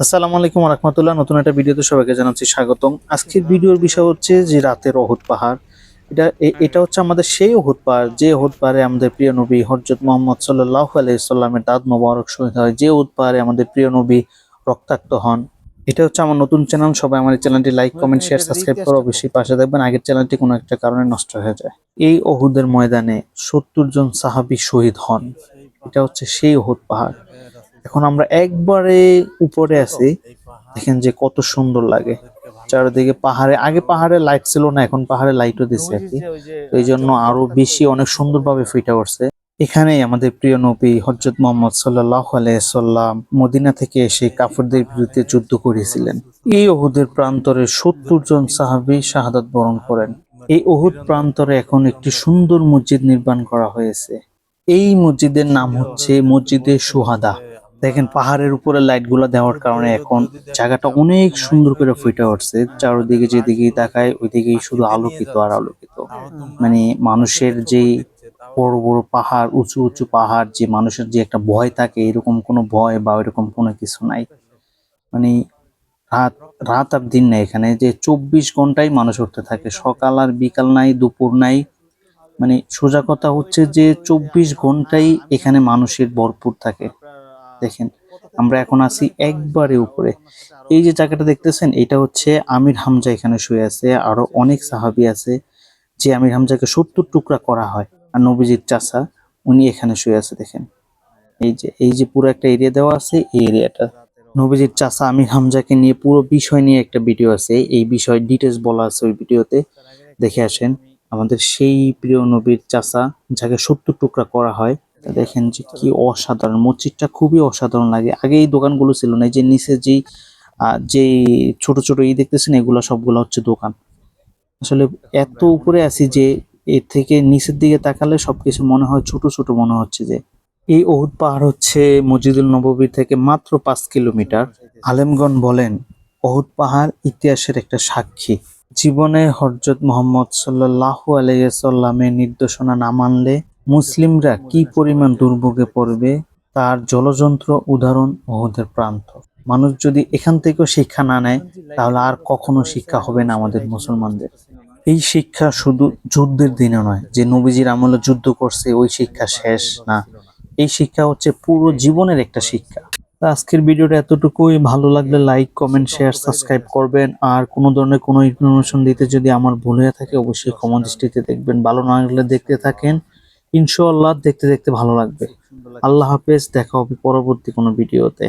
আসসালামু আলাইকুম ওয়া রাহমাতুল্লাহ। নতুন একটা ভিডিওতে সবাইকে জানাচ্ছি স্বাগতম। আজকের ভিডিওর বিষয় হচ্ছে যে রাতের উহুদ পাহাড়। এটা হচ্ছে আমাদের সেই উহুদ পাহাড়, যে উহুদ পাহাড়ে আমাদের প্রিয় নবী হযরত মুহাম্মদ সাল্লাল্লাহু আলাইহি সাল্লামের দাঁত মোবারক শহীদ হয়, যে উহুদ পাহাড়ে আমাদের প্রিয় নবী রক্তাক্ত হন। এটা হচ্ছে আমার নতুন চ্যানেল। সবাই আমার এই চ্যানেলটি লাইক, কমেন্ট, শেয়ার, সাবস্ক্রাইব করে অবশ্যই পাশে থাকবেন। আগের চ্যানেলটি কোনো একটা কারণে নষ্ট হয়ে যায়। এই উহুদের ময়দানে ৭০ জন সাহাবী শহীদ হন। এটা হচ্ছে সেই উহুদ পাহাড়। এখন আমরা একবারে উপরে আছি, দেখেন যে কত সুন্দর লাগে। চারিদিকে পাহাড়ে, আগে পাহাড়ে লাইট ছিল না, এখন পাহাড়ে লাইটও দিছে আর কি। তো এই জন্য আরো বেশি অনেক সুন্দরভাবে ফুটে উঠছে। এখানেই আমাদের প্রিয় নবী হযরত মুহাম্মদ সাল্লাল্লাহু আলাইহি সাল্লাম মদিনা থেকে এসে কাফিরদের বিরুদ্ধে যুদ্ধ করেছিলেন। এই উহুদের প্রান্তরে ৭০ জন সাহাবী শাহাদাত বরণ করেন। এই উহুদ প্রান্তরে এখন একটি সুন্দর মসজিদ নির্মাণ করা হয়েছে। এই মসজিদের নাম হচ্ছে মসজিদে সুহাদা। দেখেন পাহাড়ের উপরে লাইট গুলা দেওয়ার কারণে এখন জায়গাটা অনেক সুন্দর করে ফুটে উঠছে। চারদিকে যেদিকেই তাকায় ওইদিকেই শুধু আলোকিত আর আলোকিত। মানে মানুষের যেই বড় বড় পাহাড়, উঁচু উঁচু পাহাড়, যে মানুষের যে একটা ভয় থাকে, এরকম কোনো ভয় বা এরকম কোনো কিছু নাই। মানে রাত রাত আর দিন নাই এখানে, যে ২৪ ঘন্টাই মানুষ উঠতে থাকে, সকাল আর বিকাল নাই, দুপুর নাই। মানে সোজা কথা হচ্ছে যে ২৪ ঘন্টাই এখানে মানুষের ভরপুর থাকে। দেখেন আমরা এখন আছি একবারে উপরে। এই যে জায়গাটা দেখতেছেন, এটা হচ্ছে আমির হামজা এখানে শুয়ে আছে। আরো অনেক সাহাবী আছে, যে আমির হামজাকে ৭০ টুকরা করা হয়। আর নবীজির চাচা উনি এখানে শুয়ে আছে। দেখেন এই যে পুরো একটা এরিয়া দেওয়া আছে, এই এরিয়াটা নবীজির চাচা আমির হামজাকে নিয়ে পুরো বিষয় নিয়ে একটা ভিডিও আছে। এই বিষয় ডিটেলস বলা আছে ওই ভিডিওতে, দেখে আসেন। আমাদের সেই প্রিয় নবীর চাচা, যাকে ৭০ টুকরা করা হয়। দেখেন যে কি অসাধারণ, মসজিদটা খুবই অসাধারণ লাগে। আগে এই দোকানগুলো ছিল না, এই যে নিচে যে ছোট ছোট দেখতেছেন, এগুলা সবগুলা হচ্ছে দোকান। আসলে এত উপরে আছি যে এর থেকে নিচের দিকে তাকালে সবকিছু মনে হয় ছোট ছোট মনে হচ্ছে। যে এই উহুদ পাহাড় হচ্ছে মসজিদুল নববী থেকে মাত্র ৫ কিলোমিটার। আলেমগণ বলেন উহুদ পাহাড় ইতিহাসের একটা সাক্ষী। জীবনে হযরত মুহাম্মদ সাল্লাল্লাহু আলাইহি সাল্লামের নির্দেশনা না মানলে মুসলিমরা কি পরিমাণ দুর্ভোগে পড়বে, তার জলযন্ত্র উদাহরণ উহুদের প্রান্ত। মানুষ যদি এখান থেকেও শিক্ষা না নেয়, তাহলে আর কখনো শিক্ষা হবে না আমাদের মুসলমানদের। এই শিক্ষা শুধু যুদ্ধের দিনে নয়, যে নবীজির আমলে যুদ্ধ করছে ওই শিক্ষা শেষ না। এই শিক্ষা হচ্ছে পুরো জীবনের একটা শিক্ষা। তো আজকের ভিডিওটা এতটুকুই। ভালো লাগলে লাইক, কমেন্ট, শেয়ার, সাবস্ক্রাইব করবেন। আর কোনো ধরনের কোনো ইনফরমেশন দিতে যদি আমার ভুল হয়ে থাকে, অবশ্যই ক্ষমা দৃষ্টিতে দেখবেন। ভালো না লাগলে দেখতে থাকেন, ইনশাআল্লাহ দেখতে দেখতে ভালো লাগবে। আল্লাহ হাফেজ, দেখা হবে পরবর্তী কোনো ভিডিওতে।